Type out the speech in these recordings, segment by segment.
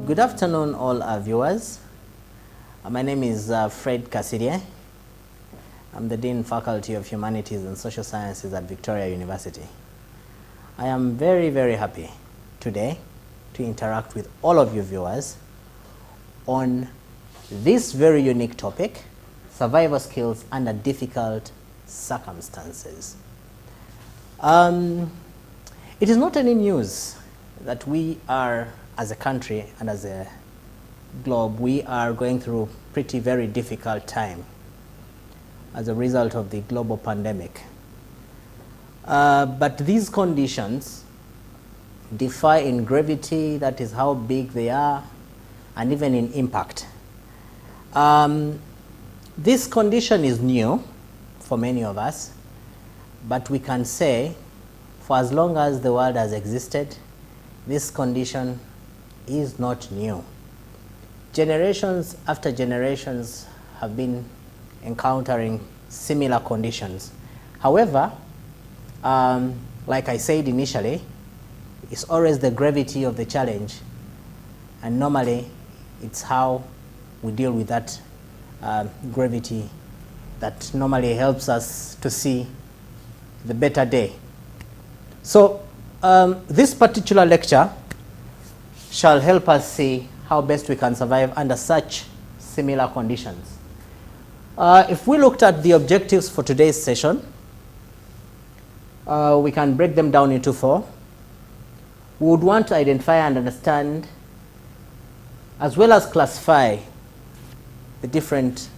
Good afternoon, all our viewers. My name is Fred Kasirie. I'm the Dean Faculty of Humanities and Social Sciences at Victoria University. I am very, very happy today to interact with all of you viewers on this very unique topic, survival skills under difficult circumstances. It is not any news that we are, as a country and as a globe, we are going through pretty very difficult time as a result of the global pandemic. But these conditions differ in gravity, that is how big they are, and even in impact. This condition is new for many of us, but we can say for as long as the world has existed, this condition is not new. Generations after generations have been encountering similar conditions. However, like I said initially, it's always the gravity of the challenge, and normally it's how we deal with that gravity that normally helps us to see the better day. So this particular lecture shall help us see how best we can survive under such similar conditions. If we looked at the objectives for today's session, we can break them down into four. We would want to identify and understand, as well as classify, the different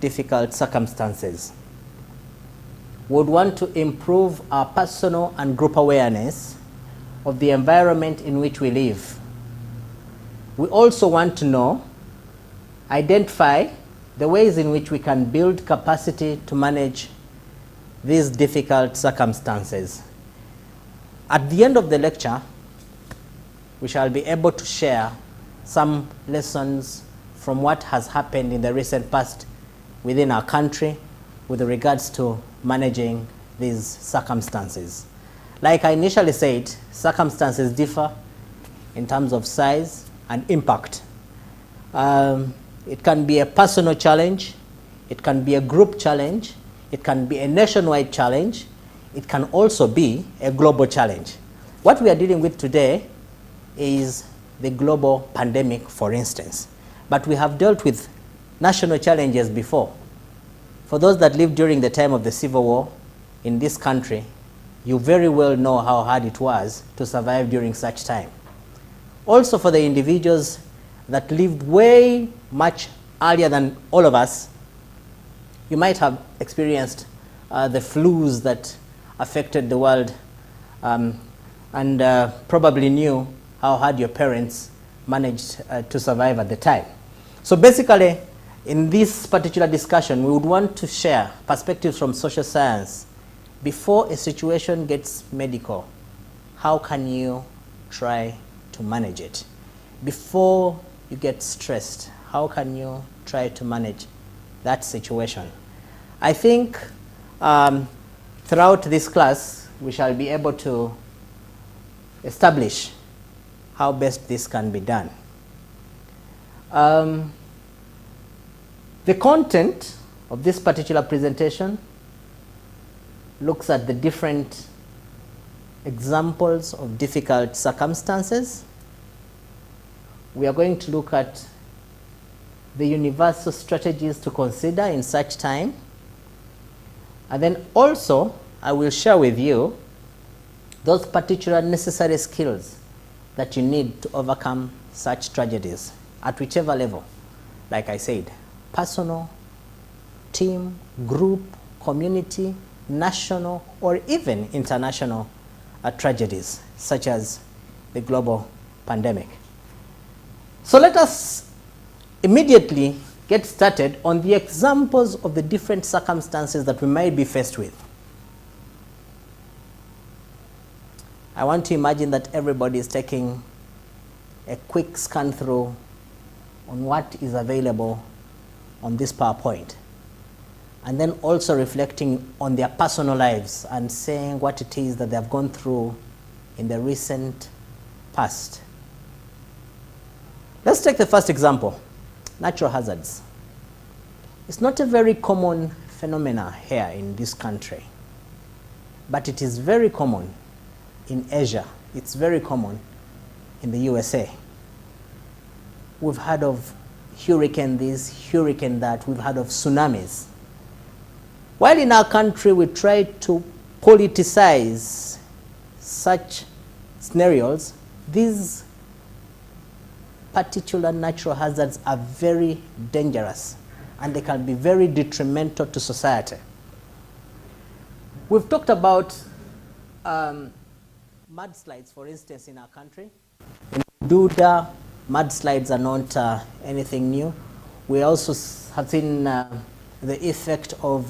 difficult circumstances. We would want to improve our personal and group awareness of the environment in which we live. We also want to know, identify the ways in which we can build capacity to manage these difficult circumstances. At the end of the lecture, we shall be able to share some lessons from what has happened in the recent past within our country with regards to managing these circumstances. Like I initially said, circumstances differ in terms of size and impact. It can be a personal challenge, it can be a group challenge, it can be a nationwide challenge, it can also be a global challenge. What we are dealing with today is the global pandemic, for instance. But we have dealt with national challenges before. For those that lived during the time of the Civil War in this country, you very well know how hard it was to survive during such time. Also for the individuals that lived way much earlier than all of us, you might have experienced the flus that affected the world and probably knew how hard your parents managed to survive at the time. So basically, in this particular discussion, we would want to share perspectives from social science. Before a situation gets medical, how can you try to manage it? Before you get stressed, how can you try to manage that situation? I think throughout this class, we shall be able to establish how best this can be done. The content of this particular presentation looks at the different examples of difficult circumstances. We are going to look at the universal strategies to consider in such time. And then also, I will share with you those particular necessary skills that you need to overcome such tragedies at whichever level, like I said, personal, team, group, community, national, or even international tragedies, such as the global pandemic. So let us immediately get started on the examples of the different circumstances that we might be faced with. I want to imagine that everybody is taking a quick scan through on what is available on this PowerPoint, and then also reflecting on their personal lives and saying what it is that they have gone through in the recent past. Let's take the first example, natural hazards. It's not a very common phenomena here in this country, but it is very common in Asia. It's very common in the USA. We've heard of hurricane this, hurricane that. We've heard of tsunamis. While in our country we try to politicize such scenarios, these particular natural hazards are very dangerous and they can be very detrimental to society. We've talked about mudslides, for instance, in our country. In Duda, mudslides are not anything new. We also have seen the effect of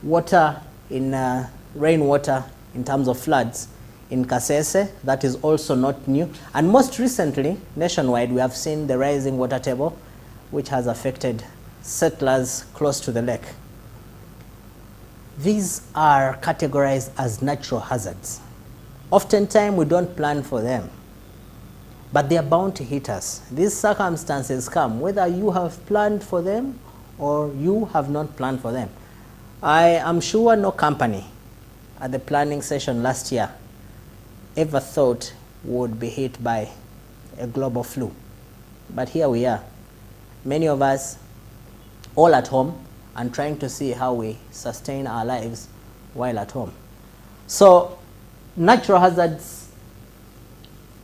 water in rainwater in terms of floods in Kasese. That is also not new. And most recently, nationwide, we have seen the rising water table, which has affected settlers close to the lake. These are categorized as natural hazards. Oftentimes, we don't plan for them, but they are bound to hit us. These circumstances come whether you have planned for them or you have not planned for them. I am sure no company at the planning session last year ever thought would be hit by a global flu. But here we are, many of us all at home and trying to see how we sustain our lives while at home. So natural hazards,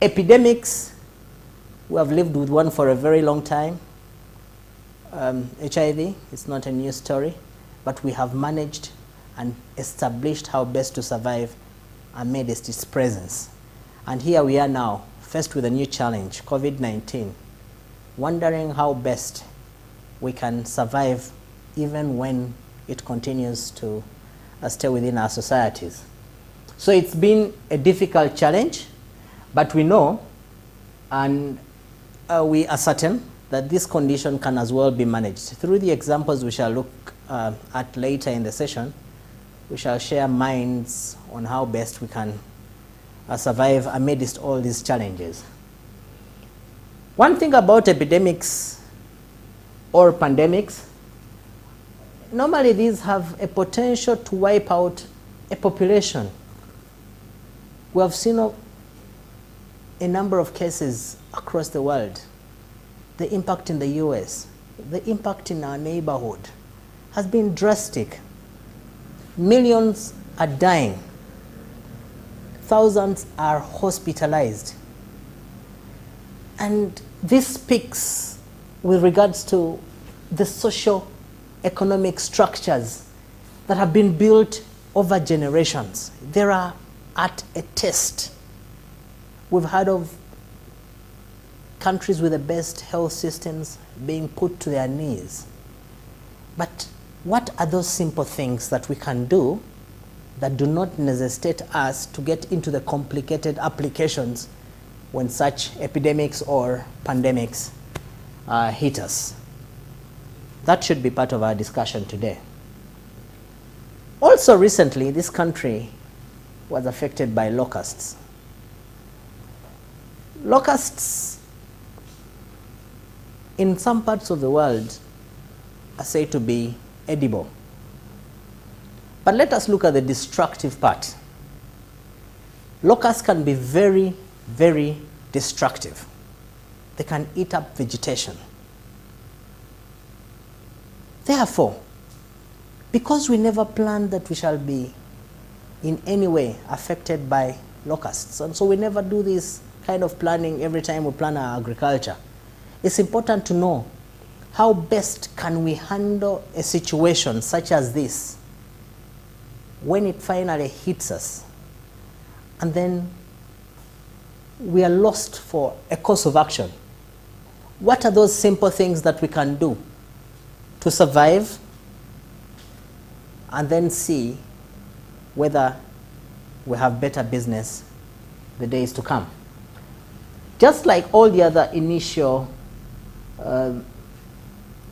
epidemics, we have lived with one for a very long time. HIV, it's not a new story, but we have managed and established how best to survive amidst its presence. And here we are now, faced with a new challenge, COVID-19, wondering how best we can survive even when it continues to stay within our societies. So it's been a difficult challenge, but we know and we are certain that this condition can as well be managed. Through the examples we shall look at later in the session, we shall share minds on how best we can survive amidst all these challenges. One thing about epidemics or pandemics, normally these have a potential to wipe out a population. We have seen a number of cases across the world. The impact in the US, the impact in our neighborhood has been drastic. Millions are dying. Thousands are hospitalized. And this speaks with regards to the socio-economic structures that have been built over generations. They are at a test. We've heard of countries with the best health systems being put to their knees. But what are those simple things that we can do that do not necessitate us to get into the complicated applications when such epidemics or pandemics hit us? That should be part of our discussion today. Also recently, this country was affected by locusts. Locusts in some parts of the world are said to be edible. But let us look at the destructive part. Locusts can be very, very destructive. They can eat up vegetation. Therefore, because we never planned that we shall be in any way affected by locusts, and so we never do this kind of planning every time we plan our agriculture, it's important to know how best can we handle a situation such as this when it finally hits us, and then we are lost for a course of action. What are those simple things that we can do to survive and then see whether we have better business the days to come? Just like all the other initial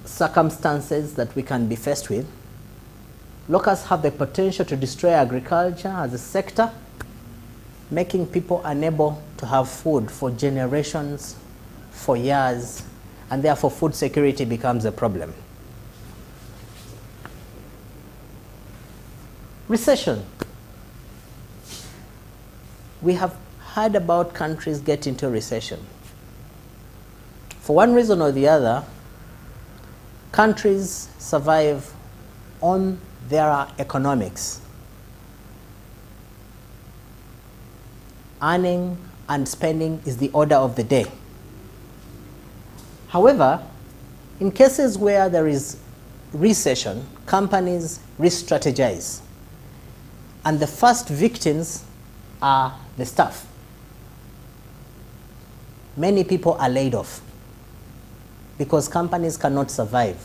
circumstances that we can be faced with, locusts have the potential to destroy agriculture as a sector, making people unable to have food for generations for years, and therefore food security becomes a problem. Recession. We have heard about countries get into recession. For one reason or the other, countries survive on their economics. Earning and spending is the order of the day. However, in cases where there is recession, companies re-strategize. And the first victims are the staff. Many people are laid off because companies cannot survive.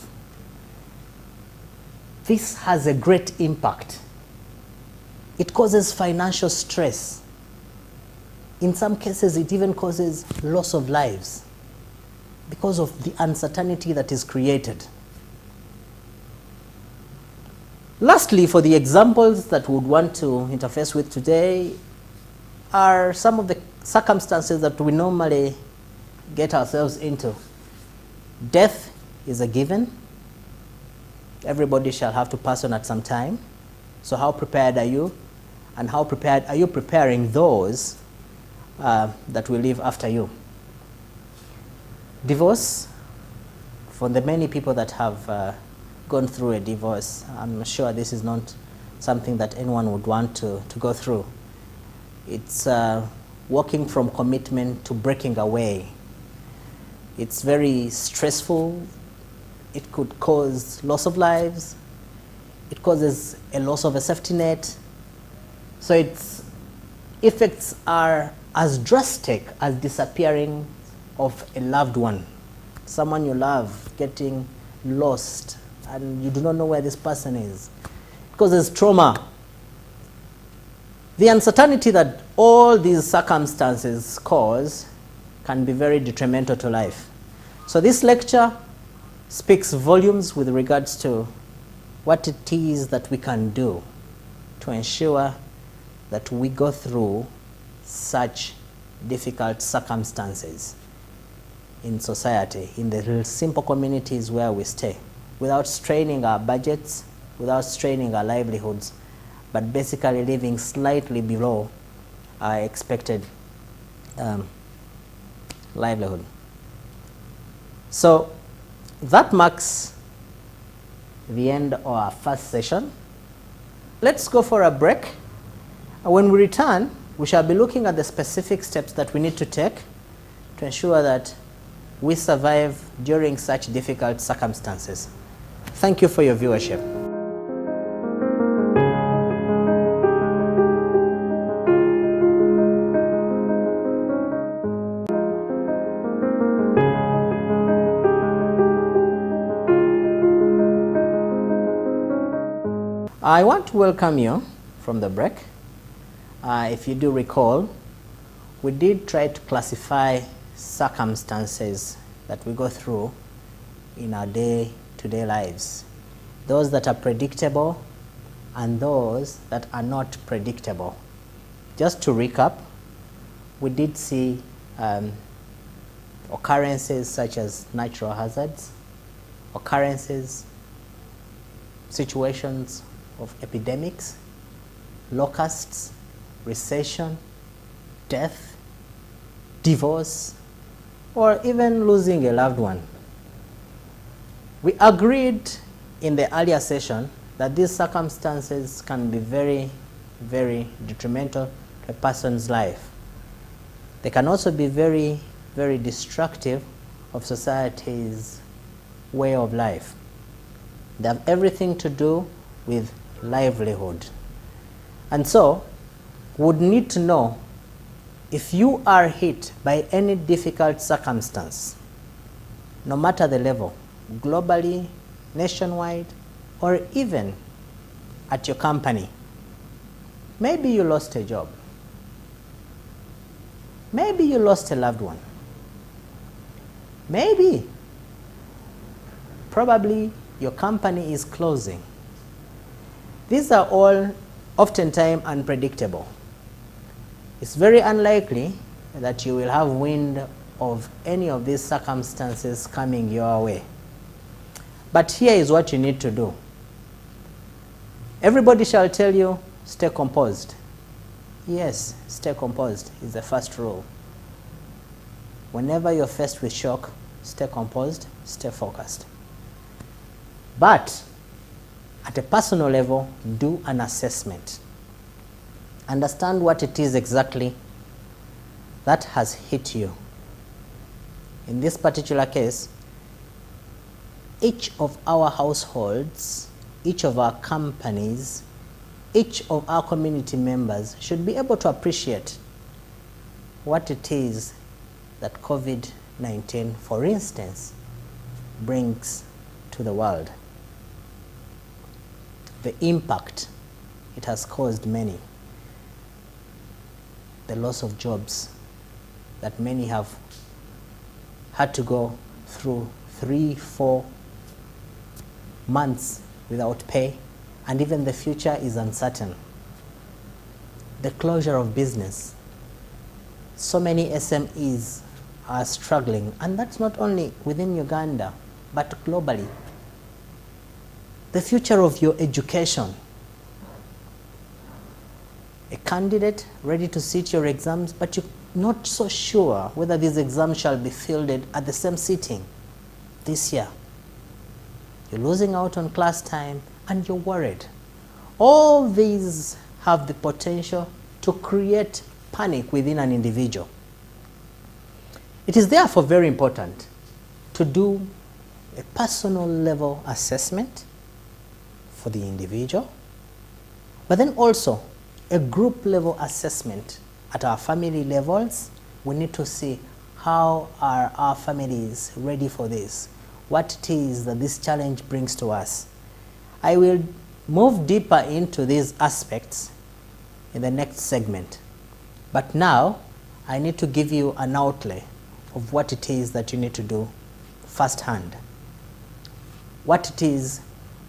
This has a great impact. It causes financial stress. In some cases, it even causes loss of lives because of the uncertainty that is created. Lastly, for the examples that we would want to interface with today are some of the circumstances that we normally get ourselves into. Death is a given. Everybody shall have to pass on at some time. So how prepared are you? And how prepared are you preparing those that will live after you? Divorce, for the many people that have gone through a divorce, I'm sure this is not something that anyone would want to go through. It's walking from commitment to breaking away. It's very stressful. It could cause loss of lives. It causes a loss of a safety net. So its effects are as drastic as disappearing of a loved one. Someone you love getting lost and you do not know where this person is. It causes trauma. The uncertainty that all these circumstances cause can be very detrimental to life. So this lecture speaks volumes with regards to what it is that we can do to ensure that we go through such difficult circumstances in society, in the simple communities where we stay, without straining our budgets, without straining our livelihoods, but basically living slightly below our expected livelihood. So that marks the end of our first session. Let's go for a break. When we return, we shall be looking at the specific steps that we need to take to ensure that we survive during such difficult circumstances. Thank you for your viewership. I want to welcome you from the break. If you do recall, we did try to classify circumstances that we go through in our day-to-day lives. Those that are predictable and those that are not predictable. Just to recap, we did see occurrences such as natural hazards, occurrences, situations of epidemics, locusts, recession, death, divorce, or even losing a loved one. We agreed in the earlier session that these circumstances can be very, very detrimental to a person's life. They can also be very, very destructive of society's way of life. They have everything to do with livelihood. And so, we would need to know if you are hit by any difficult circumstance, no matter the level, globally, nationwide, or even at your company. Maybe you lost a job. Maybe you lost a loved one. Maybe, probably your company is closing. These are all oftentimes unpredictable. It's very unlikely that you will have wind of any of these circumstances coming your way. But here is what you need to do. Everybody shall tell you, stay composed. Yes, stay composed is the first rule. Whenever you're faced with shock, stay composed, stay focused. But at a personal level, do an assessment. Understand what it is exactly that has hit you. In this particular case, each of our households, each of our companies, each of our community members should be able to appreciate what it is that COVID-19, for instance, brings to the world. The impact it has caused many, the loss of jobs that many have had to go through 3-4 months without pay, and even the future is uncertain. The closure of business. So many SMEs are struggling, and that's not only within Uganda, but globally. The future of your education. A candidate ready to sit your exams, but you're not so sure whether these exams shall be fielded at the same sitting this year. You're losing out on class time and you're worried. All these have the potential to create panic within an individual. It is therefore very important to do a personal level assessment for the individual, but then also a group level assessment at our family levels. We need to see how are our families ready for this, what it is that this challenge brings to us. I will move deeper into these aspects in the next segment, but now I need to give you an outlay of what it is that you need to do firsthand, what it is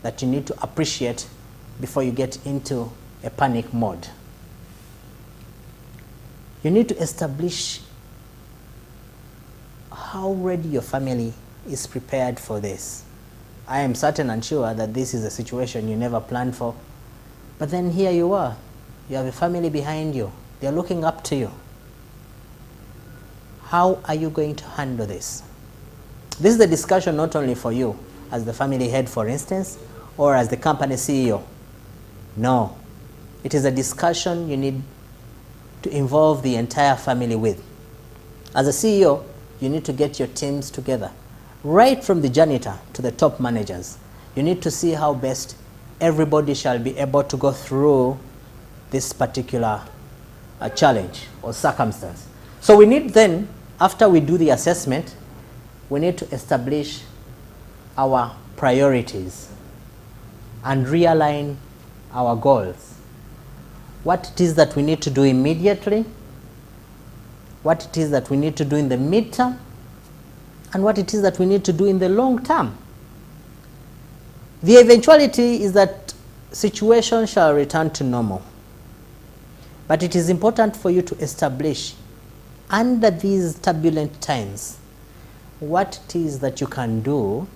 that you need to appreciate before you get into a panic mode. You need to establish how ready your family is prepared for this. I am certain and sure that this is a situation you never planned for, but then here you are. You have a family behind you. They are looking up to you. How are you going to handle this? This is a discussion not only for you as the family head, for instance, or as the company CEO. No, it is a discussion you need to involve the entire family with. As a CEO, you need to get your teams together, right from the janitor to the top managers. You need to see how best everybody shall be able to go through this particular challenge or circumstance. So we need then, after we do the assessment, we need to establish our priorities and realign our goals. What it is that we need to do immediately, what it is that we need to do in the midterm, and what it is that we need to do in the long term. The eventuality is that situation shall return to normal. But it is important for you to establish, under these turbulent times, what it is that you can do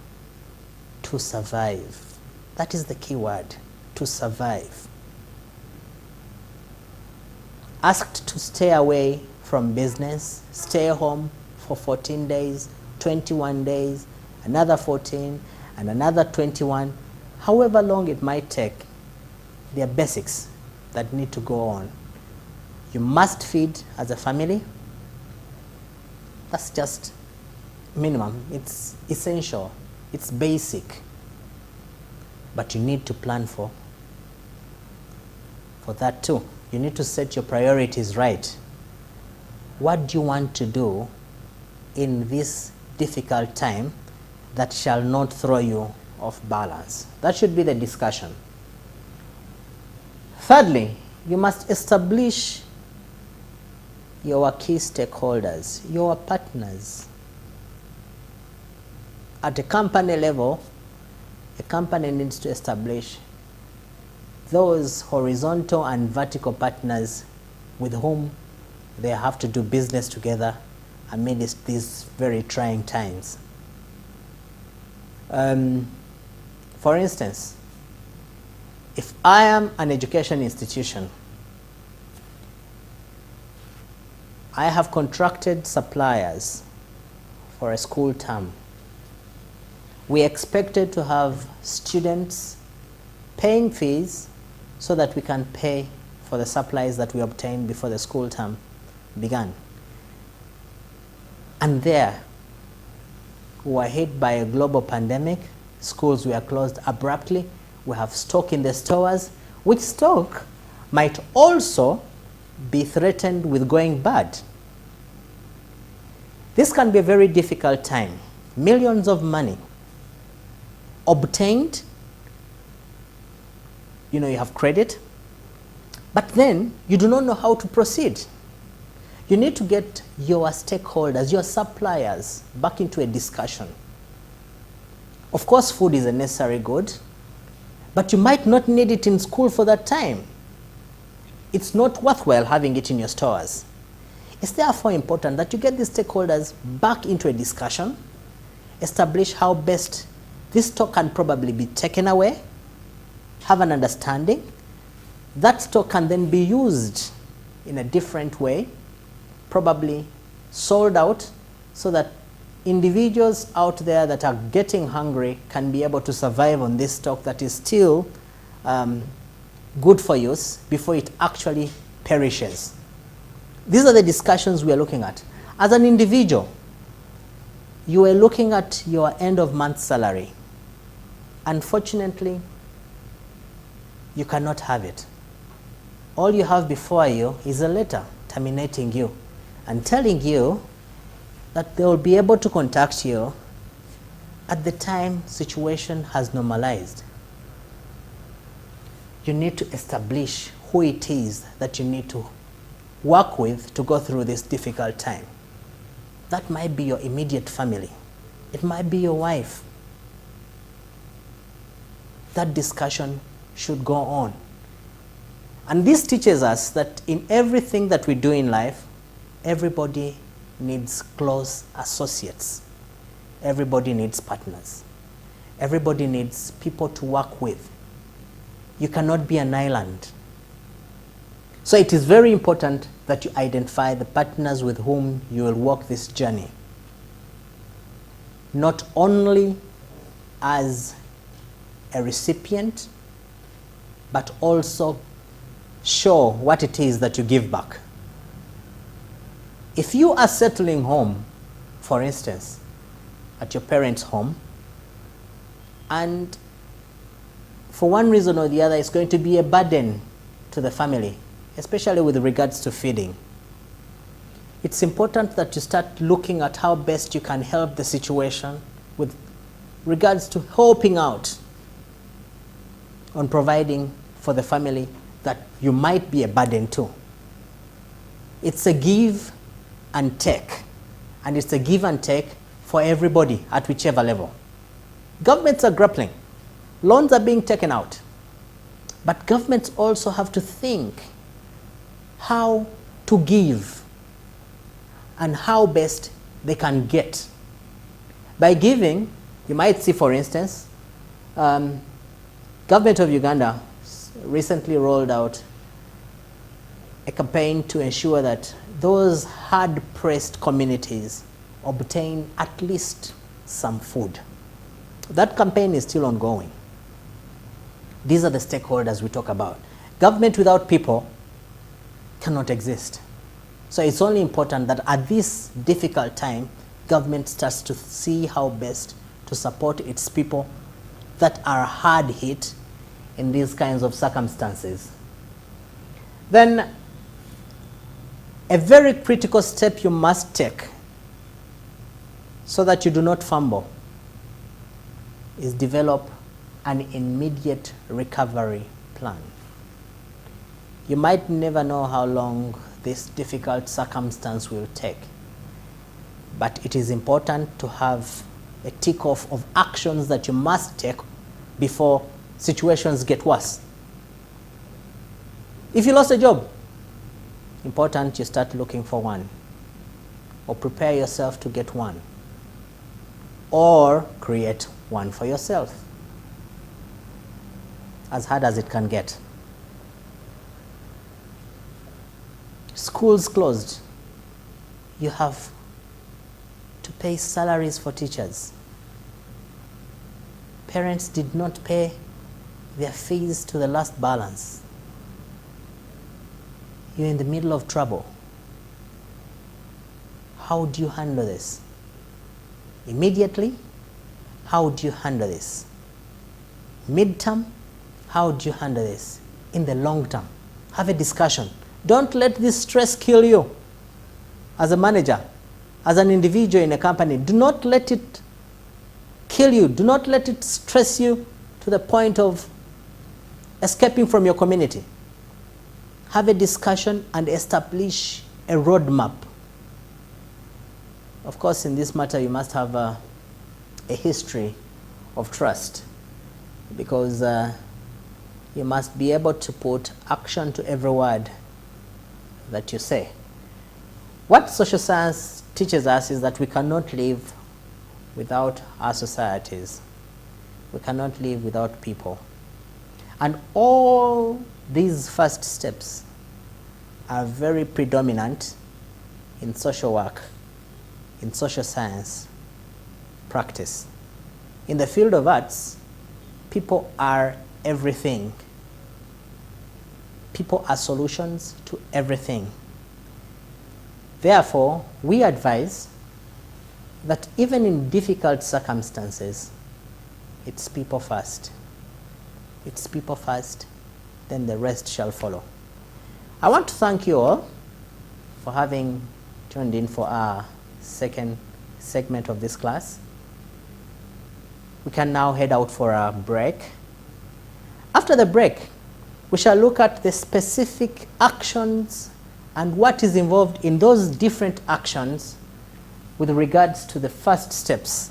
to survive. That is the key word, to survive. Asked to stay away from business, stay home for 14 days, 21 days, another 14, and another 21, however long it might take. There are basics that need to go on. You must feed as a family. That's just minimum. It's essential. It's basic. But you need to plan for that too. You need to set your priorities right. What do you want to do in this difficult time that shall not throw you off balance? That should be the discussion. Thirdly, you must establish your key stakeholders, your partners. At a company level, a company needs to establish those horizontal and vertical partners with whom they have to do business together, amidst these very trying times. For instance, if I am an education institution, I have contracted suppliers for a school term. We expected to have students paying fees so that we can pay for the supplies that we obtained before the school term began. And there, we were hit by a global pandemic. Schools were closed abruptly. We have stock in the stores, which stock might also be threatened with going bad. This can be a very difficult time. Millions of money obtained, you have credit, but then you do not know how to proceed. You need to get your stakeholders, your suppliers, back into a discussion. Of course, food is a necessary good, but you might not need it in school for that time. It's not worthwhile having it in your stores. It's therefore important that you get the stakeholders back into a discussion, establish how best this stock can probably be taken away, have an understanding. That stock can then be used in a different way, probably sold out, so that individuals out there that are getting hungry can be able to survive on this stock that is still good for use before it actually perishes. These are the discussions we are looking at. As an individual, you are looking at your end of month salary. Unfortunately, you cannot have it. All you have before you is a letter terminating you and telling you that they will be able to contact you at the time situation has normalized. You need to establish who it is that you need to work with to go through this difficult time. That might be your immediate family. It might be your wife. That discussion should go on. And this teaches us that in everything that we do in life, everybody needs close associates. Everybody needs partners. Everybody needs people to work with. You cannot be an island. So it is very important that you identify the partners with whom you will walk this journey. Not only as a recipient, but also show what it is that you give back. If you are settling home, for instance, at your parents' home, and for one reason or the other it's going to be a burden to the family, especially with regards to feeding, it's important that you start looking at how best you can help the situation with regards to helping out on providing for the family that you might be a burden to. It's a give and take, and it's a give and take for everybody at whichever level. Governments are grappling. Loans are being taken out. But governments also have to think how to give and how best they can get. By giving, you might see, for instance, Government of Uganda recently rolled out a campaign to ensure that those hard-pressed communities obtain at least some food. That campaign is still ongoing. These are the stakeholders we talk about. Government without people cannot exist. So it's only important that at this difficult time, government starts to see how best to support its people that are hard hit in these kinds of circumstances. Then a very critical step you must take so that you do not fumble is develop an immediate recovery plan. You might never know how long this difficult circumstance will take, but it is important to have a tick off of actions that you must take before situations get worse. If you lost a job, important you start looking for one. or prepare yourself to get one, or create one for yourself. As hard as it can get. Schools closed. You have to pay salaries for teachers. Parents did not pay their fees to the last balance. You're in the middle of trouble. How do you handle this? Immediately, how do you handle this? Midterm, how do you handle this? In the long term, have a discussion. Don't let this stress kill you. As a manager, as an individual in a company, do not let it kill you. Do not let it stress you to the point of escaping from your community. Have a discussion and establish a roadmap. Of course, in this matter, you must have a history of trust, because you must be able to put action to every word that you say. What social science teaches us is that we cannot live without our societies. We cannot live without people. And all these first steps are very predominant in social work, in social science practice. In the field of arts, people are everything. People are solutions to everything. Therefore, we advise that even in difficult circumstances, it's people first. It's people first, then the rest shall follow. I want to thank you all for having tuned in for our second segment of this class. We can now head out for a break. After the break, we shall look at the specific actions and what is involved in those different actions with regards to the first steps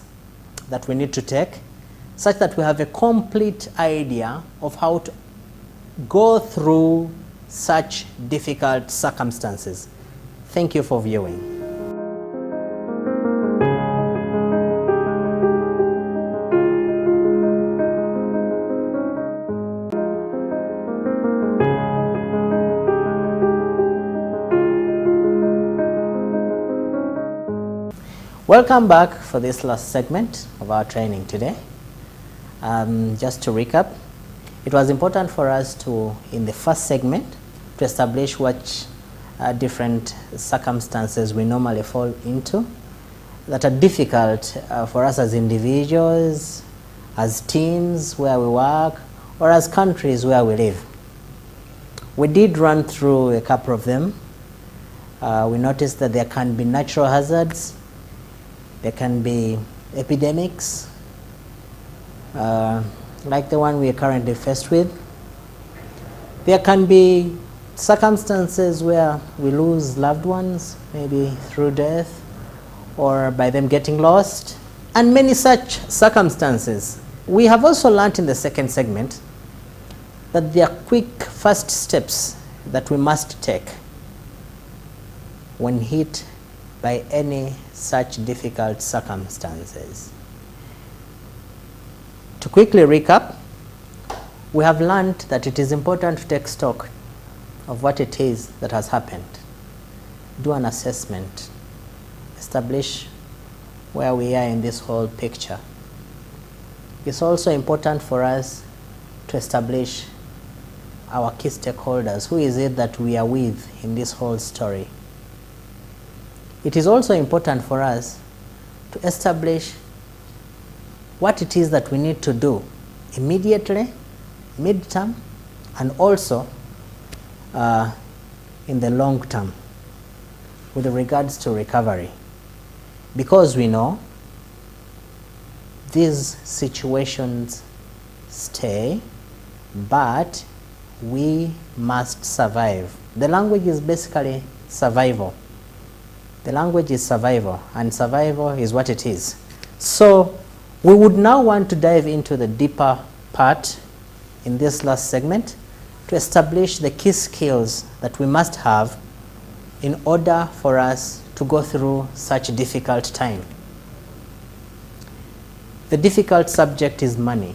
that we need to take, such that we have a complete idea of how to go through such difficult circumstances. Thank you for viewing. Welcome back for this last segment of our training today. Just to recap, it was important for us to, in the first segment, to establish what different circumstances we normally fall into that are difficult for us as individuals, as teams where we work, or as countries where we live. We did run through a couple of them. We noticed that there can be natural hazards, there can be epidemics, like the one we are currently faced with. There can be circumstances where we lose loved ones, maybe through death or by them getting lost, and many such circumstances. We have also learnt in the second segment that there are quick first steps that we must take when hit by any such difficult circumstances. To quickly recap, we have learned that it is important to take stock of what it is that has happened, do an assessment, establish where we are in this whole picture. It's also important for us to establish our key stakeholders. Who is it that we are with in this whole story? It is also important for us to establish what it is that we need to do immediately, mid-term, and also in the long term with regards to recovery. Because we know these situations stay, but we must survive. The language is basically survival. The language is survival, and survival is what it is. So we would now want to dive into the deeper part in this last segment to establish the key skills that we must have in order for us to go through such a difficult time. The difficult subject is money.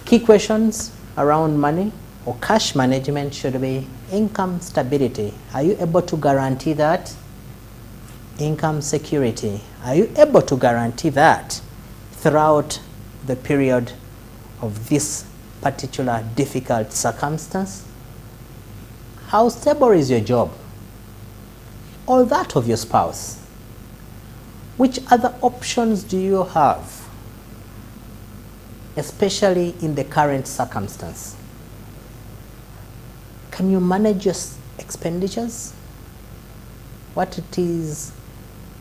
Key questions around money or cash management should be income stability. Are you able to guarantee that? Income security. Are you able to guarantee that throughout the period of this particular difficult circumstance? How stable is your job or that of your spouse? Which other options do you have, especially in the current circumstance? Can you manage your expenditures? What it is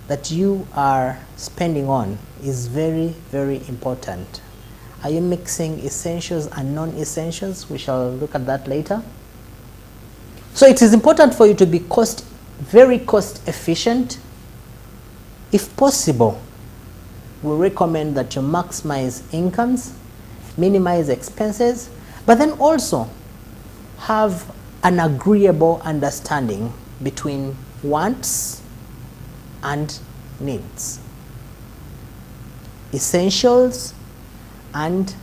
that you are spending on is very, very important. Are you mixing essentials and non-essentials? We shall look at that later. So it is important for you to be very cost efficient. If possible, we recommend that you maximize incomes, minimize expenses, but then also have an agreeable understanding between wants and needs, essentials and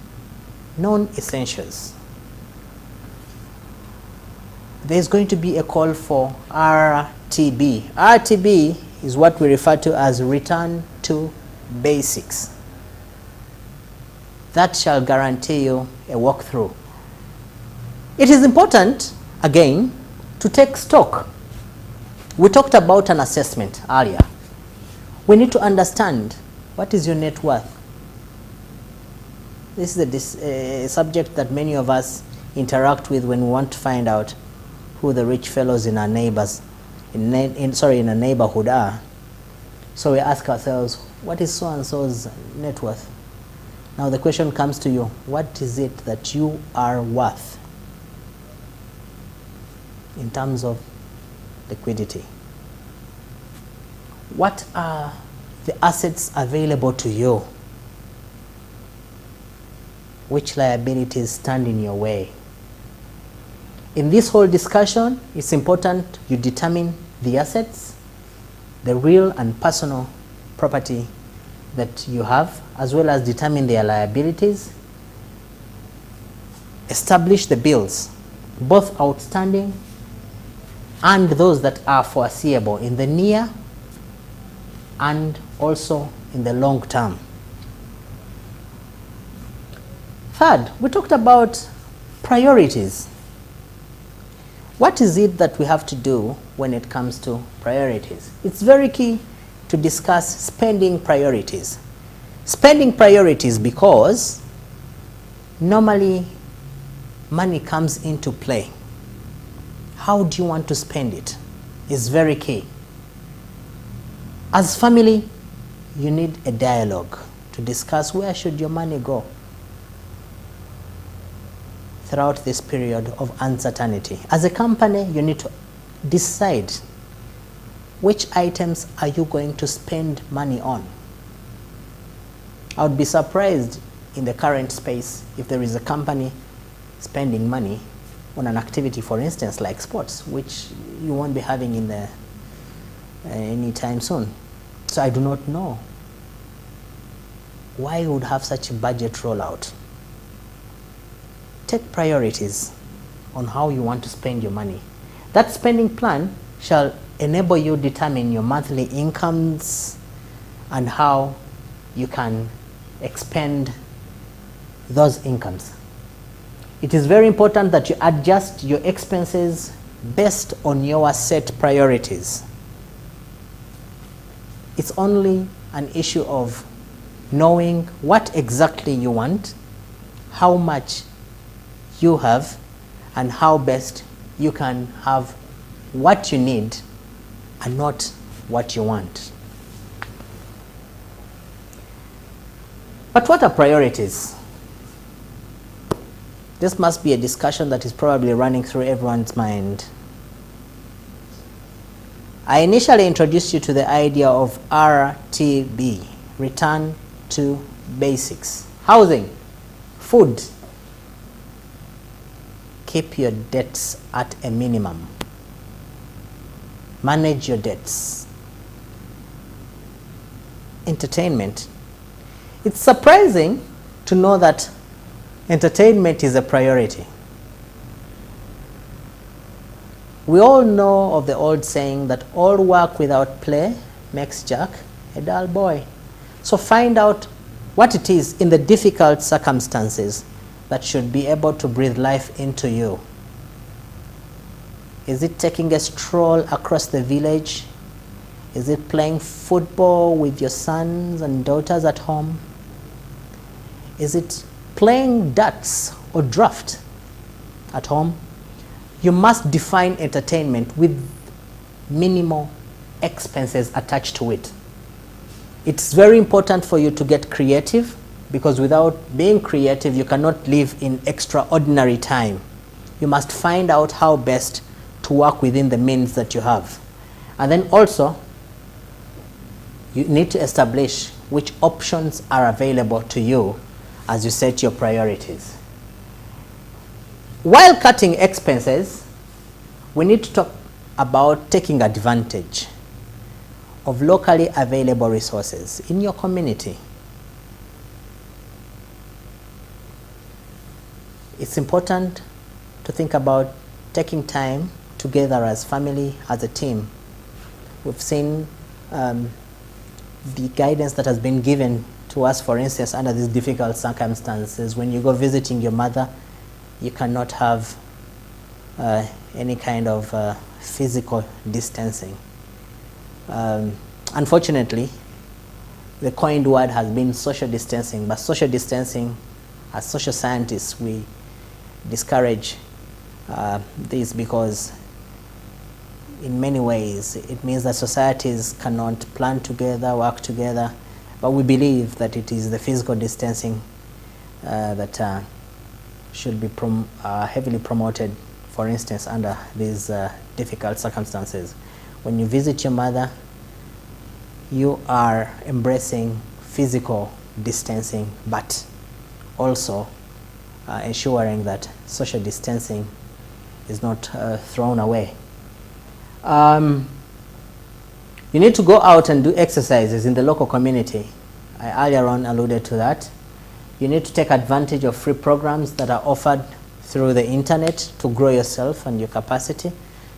non-essentials. There's going to be a call for RTB. RTB is what we refer to as return to basics. That shall guarantee you a walkthrough. It is important, again, to take stock. We talked about an assessment earlier. We need to understand what is your net worth. This is a subject that many of us interact with when we want to find out who the rich fellows in our in a neighborhood are. So we ask ourselves, what is so and so's net worth? Now the question comes to you, what is it that you are worth in terms of liquidity? What are the assets available to you? Which liabilities stand in your way? In this whole discussion, it's important you determine the assets, the real and personal property that you have, as well as determine their liabilities. Establish the bills, both outstanding and those that are foreseeable in the near and also in the long term. Third, we talked about priorities. What is it that we have to do when it comes to priorities? It's very key to discuss spending priorities. Spending priorities because normally money comes into play. How do you want to spend it is very key. As family, you need a dialogue to discuss where should your money go throughout this period of uncertainty. As a company, you need to decide which items are you going to spend money on. I would be surprised in the current space if there is a company spending money on an activity, for instance, like sports, which you won't be having in the anytime soon. So I do not know why you would have such a budget rollout. Take priorities on how you want to spend your money. That spending plan shall enable you determine your monthly incomes and how you can expend those incomes. It is very important that you adjust your expenses based on your set priorities. It's only an issue of knowing what exactly you want, how much you have, and how best you can have what you need and not what you want. But what are priorities? This must be a discussion that is probably running through everyone's mind. I initially introduced you to the idea of RTB, return to basics. Housing, food. Keep your debts at a minimum. manage your debts. Entertainment. It's surprising to know that entertainment is a priority. We all know of the old saying that all work without play makes Jack a dull boy. So find out what it is in the difficult circumstances that should be able to breathe life into you. Is it taking a stroll across the village? Is it playing football with your sons and daughters at home? Is it playing darts or draft at home? You must define entertainment with minimal expenses attached to it. It's very important for you to get creative, because without being creative, you cannot live in extraordinary time. You must find out how best to work within the means that you have. And then also, you need to establish which options are available to you as you set your priorities. While cutting expenses, we need to talk about taking advantage of locally available resources in your community. It's important to think about taking time together as family, as a team. We've seen the guidance that has been given to us, for instance, under these difficult circumstances. When you go visiting your mother, you cannot have any kind of physical distancing. Unfortunately, the coined word has been social distancing, but social distancing, as social scientists, we discourage this, because in many ways it means that societies cannot plan together, work together, but we believe that it is the physical distancing that should be heavily promoted, for instance, under these difficult circumstances. When you visit your mother, you are embracing physical distancing, but also ensuring that social distancing is not thrown away. You need to go out and do exercises in the local community. I earlier on alluded to that. You need to take advantage of free programs that are offered through the internet to grow yourself and your capacity,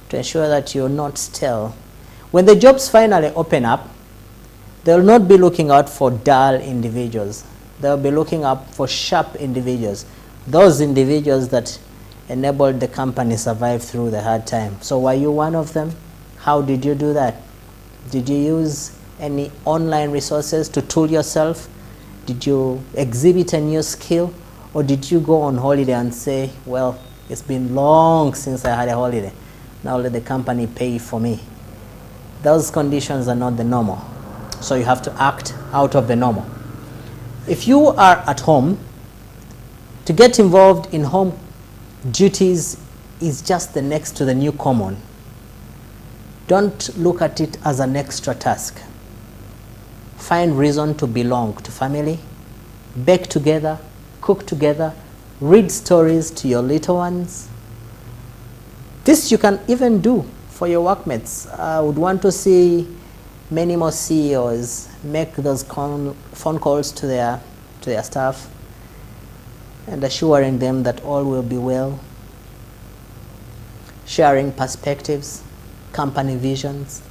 to ensure that you're not still. When the jobs finally open up, they'll not be looking out for dull individuals. They'll be looking up for sharp individuals, those individuals that enabled the company survive through the hard time. So were you one of them? How did you do that? Did you use any online resources to tool yourself? Did you exhibit a new skill? Or did you go on holiday and say, well, it's been long since I had a holiday, now let the company pay for me? Those conditions are not the normal. So you have to act out of the normal. If you are at home, to get involved in home duties is just the next to the new common. Don't look at it as an extra task. Find reason to belong to family, bake together, cook together, read stories to your little ones. This you can even do for your workmates. I would want to see many more CEOs make those phone calls to their staff and assuring them that all will be well, sharing perspectives, company visions,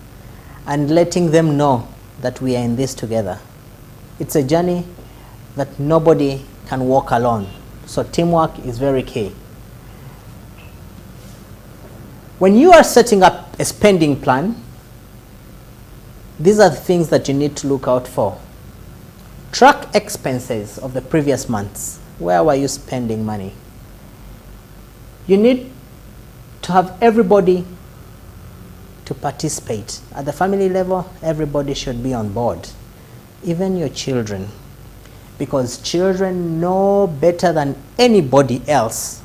and letting them know that we are in this together. It's a journey that nobody can walk alone, so teamwork is very key. When you are setting up a spending plan, these are the things that you need to look out for. Track expenses of the previous months. Where were you spending money? You need to have everybody to participate. At the family level, everybody should be on board, even your children, because children know better than anybody else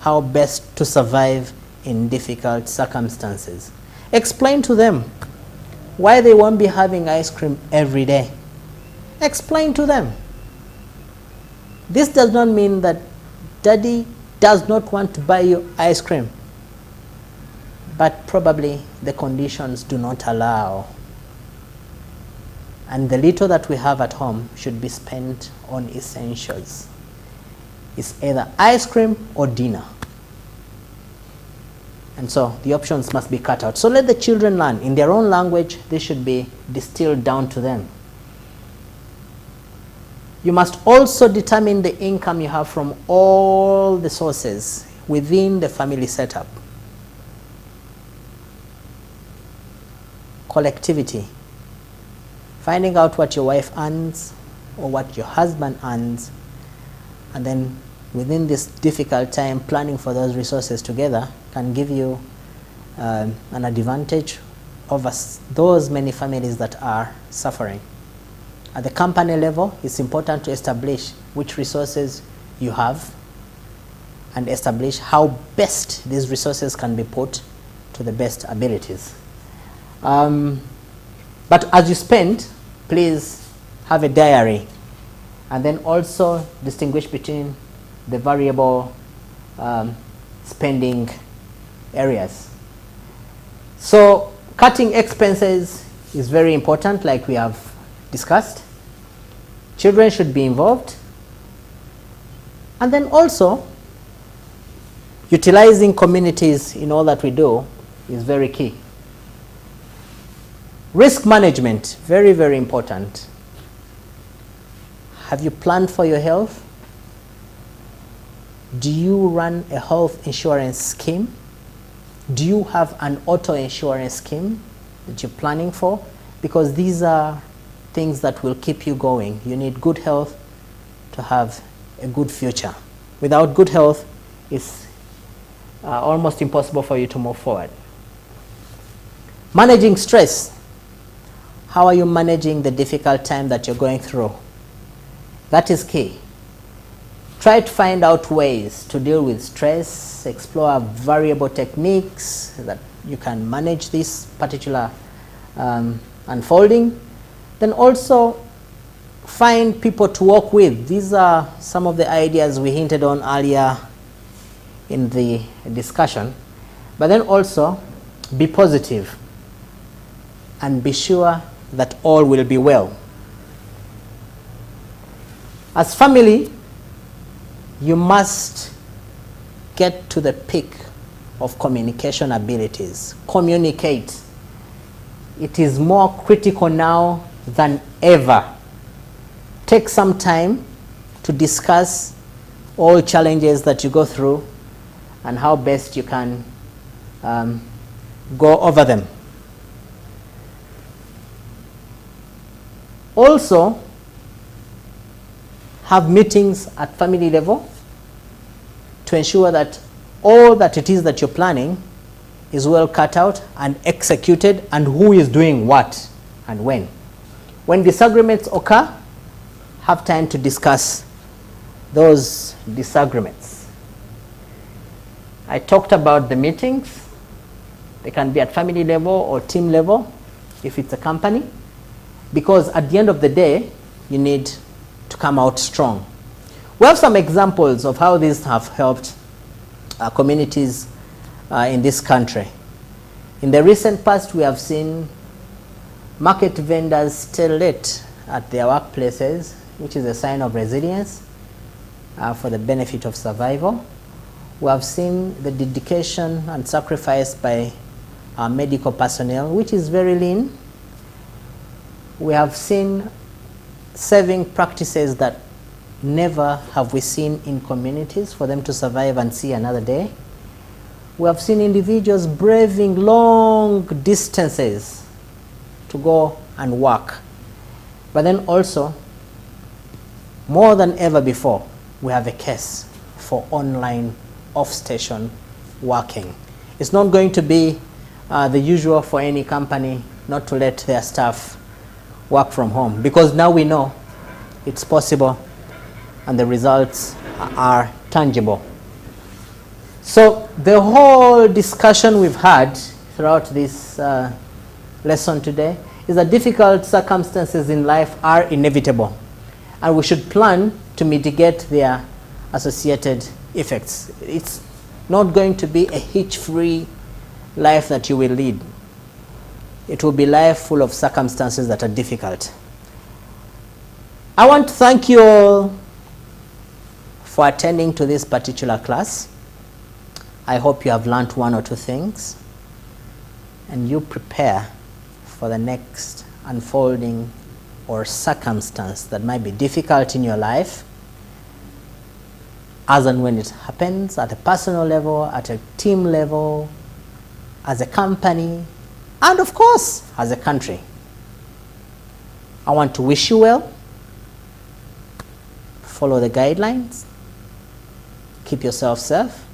how best to survive in difficult circumstances. Explain to them why they won't be having ice cream every day. Explain to them. This does not mean that daddy does not want to buy you ice cream. but probably the conditions do not allow. And the little that we have at home should be spent on essentials. It's either ice cream or dinner. And so the options must be cut out. So let the children learn in their own language. This should be distilled down to them. You must also determine the income you have from all the sources within the family setup. Collectivity. Finding out what your wife earns or what your husband earns, and then within this difficult time, planning for those resources together can give you an advantage over those many families that are suffering. At the company level, it's important to establish which resources you have and establish how best these resources can be put to the best abilities. But as you spend, please have a diary, and then also distinguish between the variable spending areas. So cutting expenses is very important, like we have discussed. Children should be involved, and then also utilizing communities in all that we do is very key. Risk management, very, very important. Have you planned for your health? Do you run a health insurance scheme? Do you have an auto insurance scheme that you're planning for? Because these are things that will keep you going. You need good health to have a good future. Without good health, it's almost impossible for you to move forward. Managing stress. How are you managing the difficult time that you're going through? That is key. Try to find out ways to deal with stress, explore variable techniques that you can manage this particular unfolding. Then also find people to work with. These are some of the ideas we hinted on earlier in the discussion. But then also be positive and be sure that all will be well. As family, you must get to the peak of communication abilities. Communicate. It is more critical now than ever. Take some time to discuss all challenges that you go through and how best you can go over them. Also, have meetings at family level to ensure that all that it is that you're planning is well cut out and executed, and who is doing what and when. When disagreements occur, have time to discuss those disagreements. I talked about the meetings. They can be at family level or team level if it's a company, because at the end of the day, you need to come out strong. We have some examples of how these have helped communities in this country. In the recent past, we have seen market vendors stay late at their workplaces, which is a sign of resilience for the benefit of survival. We have seen the dedication and sacrifice by our medical personnel, which is very lean. We have seen saving practices that never have we seen in communities for them to survive and see another day. We have seen individuals braving long distances to go and work. But then also, more than ever before, we have a case for online off-station working. It's not going to be the usual for any company not to let their staff work from home, because now we know it's possible and the results are tangible. So the whole discussion we've had throughout this lesson today is that difficult circumstances in life are inevitable, and we should plan to mitigate their associated effects. It's not going to be a hitch-free life that you will lead. It will be life full of circumstances that are difficult. I want to thank you all for attending to this particular class. I hope you have learned one or two things, and you prepare for the next unfolding or circumstance that might be difficult in your life, as and when it happens, at a personal level, at a team level, as a company, and of course, as a country. I want to wish you well. Follow the guidelines. Keep yourself safe.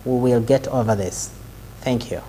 We will get over this. Thank you.